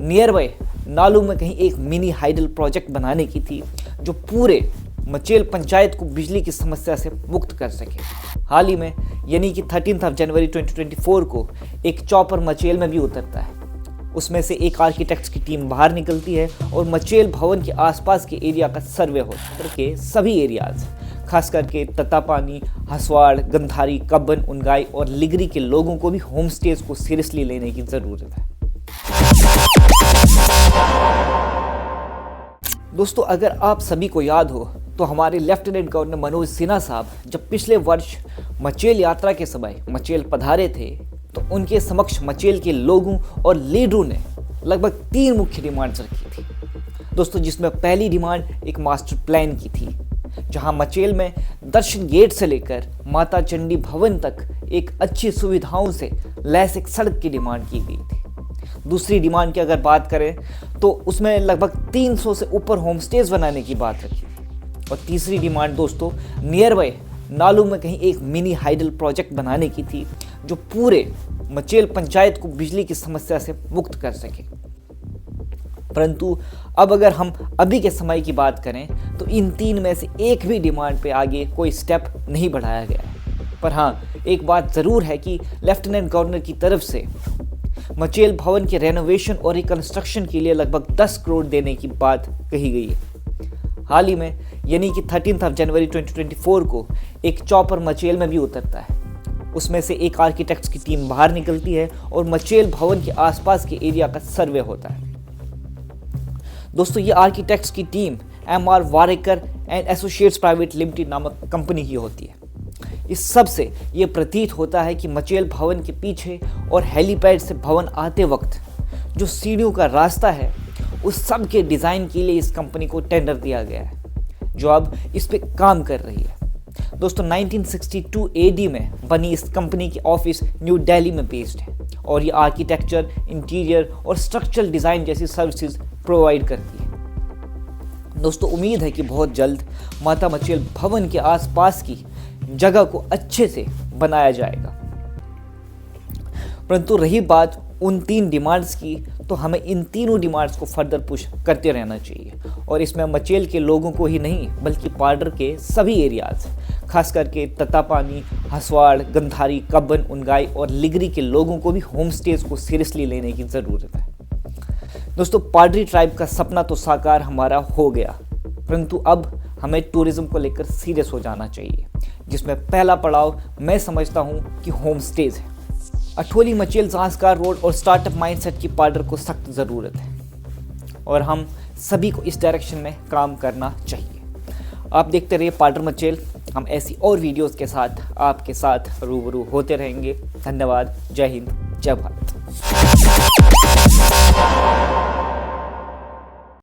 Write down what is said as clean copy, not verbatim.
Near by नालू में कहीं एक मिनी हाइडल प्रोजेक्ट बनाने की थी जो पूरे मचेल पंचायत को बिजली की समस्या से मुक्त कर सके। हाल ही में यानी कि 13 जनवरी 2024 को एक चॉपर मचेल में भी उतरता है। उसमें से एक आर्किटेक्ट्स की टीम बाहर निकलती है और मचेल भवन के आसपास के एरिया का सर्वे होता है के सभी एरियाज, खास करके तत्तापानी, हसवाड़, गंधारी, कब्बन, उनगाई और लिगरी के लोगों को भी होम स्टेज को सीरियसली लेने की जरूरत है। दोस्तों, अगर आप सभी को याद हो तो हमारे लेफ्टिनेंट गवर्नर मनोज सिन्हा साहब जब पिछले वर्ष मचेल यात्रा के समय मचेल पधारे थे तो उनके समक्ष मचेल के लोगों और लीडरों ने लगभग 3 मुख्य डिमांड्स रखी थी दोस्तों, जिसमें पहली डिमांड एक मास्टर प्लान की थी जहां मचेल में दर्शन गेट से लेकर माता चंडी भवन तक एक अच्छी सुविधाओं से लैस एक सड़क की डिमांड की गई थी। दूसरी डिमांड की अगर बात करें तो उसमें लगभग 300 से ऊपर होम स्टेज बनाने की बात रखी थी। और तीसरी डिमांड दोस्तों नियर बाय नालू में कहीं एक मिनी हाइडल प्रोजेक्ट बनाने की थी जो पूरे मचेल पंचायत को बिजली की समस्या से मुक्त कर सके। परंतु अब अगर हम अभी के समय की बात करें तो इन 3 में से एक भी डिमांड पे आगे कोई स्टेप नहीं बढ़ाया गया है। पर हाँ, एक बात ज़रूर है कि लेफ्टिनेंट गवर्नर की तरफ से मचेल भवन के रेनोवेशन और रिकंस्ट्रक्शन के लिए लगभग 10 करोड़ देने की बात कही गई है। हाल ही में यानी कि 13 जनवरी 2024 को एक चॉपर मचेल में भी उतरता है। उसमें से एक आर्किटेक्ट्स की टीम बाहर निकलती है और मचेल भवन के आसपास के एरिया का सर्वे होता है। दोस्तों, ये आर्किटेक्ट्स की team MR Warekar and associates private limited नामक कंपनी की होती है। इस सब से ये प्रतीत होता है कि मचेल भवन के पीछे और हेलीपैड से भवन आते वक्त जो सीढ़ियों का रास्ता है उस सब के डिज़ाइन के लिए इस कंपनी को टेंडर दिया गया है जो अब इस पे काम कर रही है। दोस्तों, 1962 AD में बनी इस कंपनी की ऑफिस न्यू दिल्ली में बेस्ड है और ये आर्किटेक्चर, इंटीरियर और स्ट्रक्चरल डिज़ाइन जैसी सर्विसेज प्रोवाइड करती है। दोस्तों, उम्मीद है कि बहुत जल्द माता मचेल भवन के आसपास की जगह को अच्छे से बनाया जाएगा। परंतु रही बात उन 3 डिमांड्स की, तो हमें इन तीनों डिमांड्स को फर्दर पुश करते रहना चाहिए और इसमें मचेल के लोगों को ही नहीं बल्कि पाडर के सभी एरियाज, खास करके तत्तापानी, हसवाड़, गंधारी, कब्बन, उनगाई और लिगरी के लोगों को भी होम स्टेज को सीरियसली लेने की ज़रूरत है। दोस्तों, पाडरी ट्राइब का सपना तो साकार हमारा हो गया, परंतु अब हमें टूरिज्म को लेकर सीरियस हो जाना चाहिए, जिसमें पहला पड़ाव मैं समझता हूँ कि होम स्टेज है। अठोली, मचेल, ज़ांस्कार रोड और स्टार्टअप माइंडसेट की पाडर को सख्त ज़रूरत है और हम सभी को इस डायरेक्शन में काम करना चाहिए। आप देखते रहिए पाडर मचेल, हम ऐसी और वीडियोस के साथ आपके साथ रूबरू होते रहेंगे। धन्यवाद। जय हिंद, जय भारत।